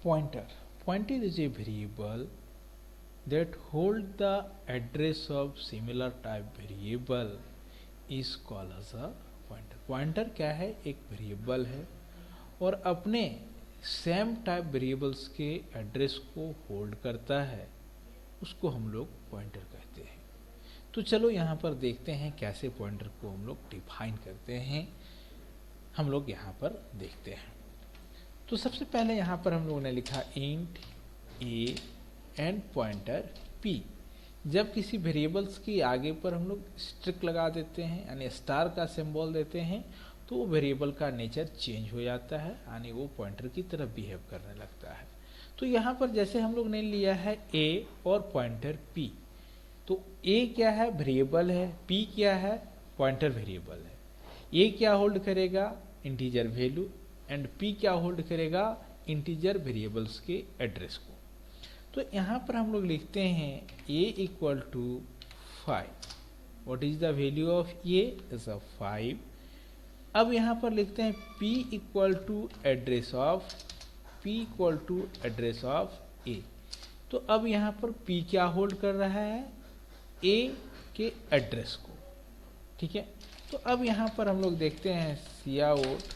Pointer. Pointer is a variable that hold the address of similar type variable is called as a pointer. Pointer क्या है? एक variable है और अपने same type variables के address को होल्ड करता है, उसको हम लोग पॉइंटर कहते हैं। तो चलो यहाँ पर देखते हैं कैसे पॉइंटर को हम लोग डिफाइन करते हैं, हम लोग यहाँ पर देखते हैं। तो सबसे पहले यहाँ पर हम लोगों ने लिखा int A and pointer P. जब किसी वेरिएबल्स की आगे पर हम लोग स्ट्रिक लगा देते हैं यानी स्टार का सिंबल देते हैं, तो वो वेरिएबल का नेचर चेंज हो जाता है यानी वो पॉइंटर की तरफ बिहेव करने लगता है। तो यहाँ पर जैसे हम लोग ने लिया है ए और पॉइंटर पी, तो ए क्या है? वेरिएबल है, पी क्या है? पॉइंटर वेरिएबल है। ए क्या होल्ड करेगा? इंटीजर वैल्यू, एंड पी क्या होल्ड करेगा? इंटीजर वेरिएबल्स के एड्रेस को। तो यहाँ पर हम लोग लिखते हैं a equal to 5। What is the value of a? Is a 5। अब यहाँ पर लिखते हैं p equal to address of a। तो अब यहाँ पर p क्या होल्ड कर रहा है? a के एड्रेस को, ठीक है। तो अब यहाँ पर हम लोग देखते हैं cout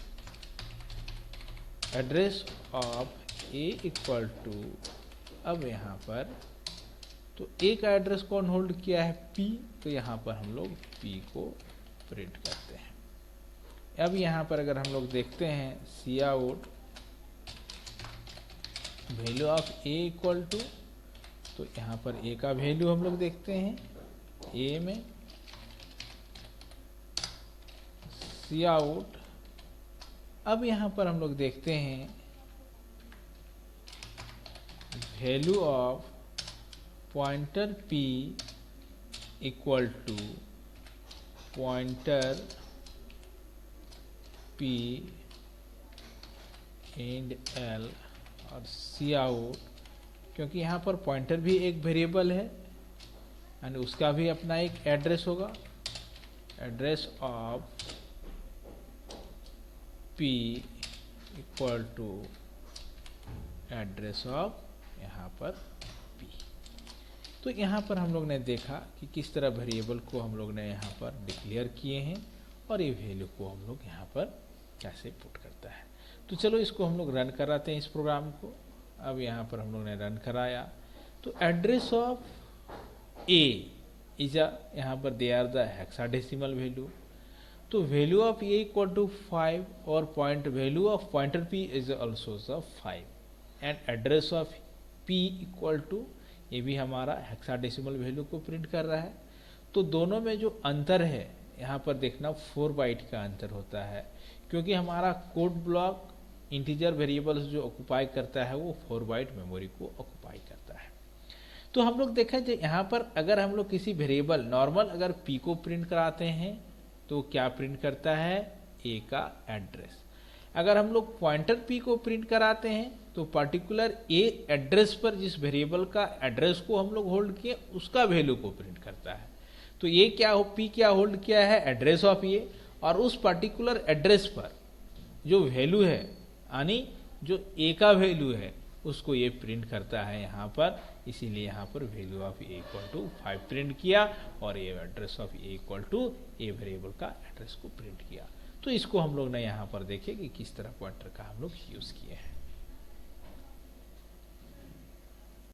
address of a equal to, अब यहाँ पर तो a का एड्रेस कौन होल्ड किया है? p, तो यहाँ पर हम लोग p को प्रिंट करते हैं। अब यहाँ पर अगर हम लोग देखते हैं cout value of a equal to, तो यहाँ पर a का वैल्यू हम लोग देखते हैं a में cout। अब यहाँ पर हम लोग देखते हैं value of pointer p equal to pointer p and l और cout, क्योंकि यहाँ पर पॉइंटर भी एक वेरिएबल है एंड उसका भी अपना एक एड्रेस होगा, address of p equal to address of यहाँ पर p। तो यहाँ पर हम लोग ने देखा कि किस तरह वेरिएबल को हम लोग ने यहाँ पर डिक्लेयर किए हैं और ये वैल्यू को हम लोग यहाँ पर कैसे पुट करता है। तो चलो इसको हम लोग रन कराते हैं इस प्रोग्राम को। अब यहाँ पर हम लोग ने रन कराया, तो एड्रेस ऑफ a इज यहाँ पर they are the hexadecimal value. तो value of a equal to 5 और value of pointer p is also the 5 and address of p equal to, ये भी हमारा हेक्साडेसिमल वैल्यू को प्रिंट कर रहा है। तो दोनों में जो अंतर है यहाँ पर देखना 4 बाइट का अंतर होता है, क्योंकि हमारा कोड ब्लॉक इंटीजर वेरिएबल्स जो ऑक्युपाई करता है वो 4 बाइट मेमोरी को ऑक्युपाई करता है। तो हम लोग देखा जो यहाँ पर अगर हम लोग किसी वेरिएबल नॉर्मल अगर p को प्रिंट कराते हैं तो क्या प्रिंट करता है? a का एड्रेस। अगर हम लोग पॉइंटर p को प्रिंट कराते हैं तो पर्टिकुलर a एड्रेस पर जिस वेरिएबल का एड्रेस को हम लोग होल्ड किए उसका वैल्यू को प्रिंट करता है। तो ये क्या हो, p क्या होल्ड किया है? एड्रेस ऑफ a, और उस पर्टिकुलर एड्रेस पर जो वैल्यू है यानी जो a का वैल्यू है उसको ये प्रिंट करता है यहाँ पर। इसीलिए यहाँ पर value of a equal to 5 print किया और ये address of a equal to a variable का एड्रेस को प्रिंट किया। तो इसको हम लोग ने यहाँ पर देखे कि किस तरह पॉइंटर का हम लोग यूज़ किए हैं।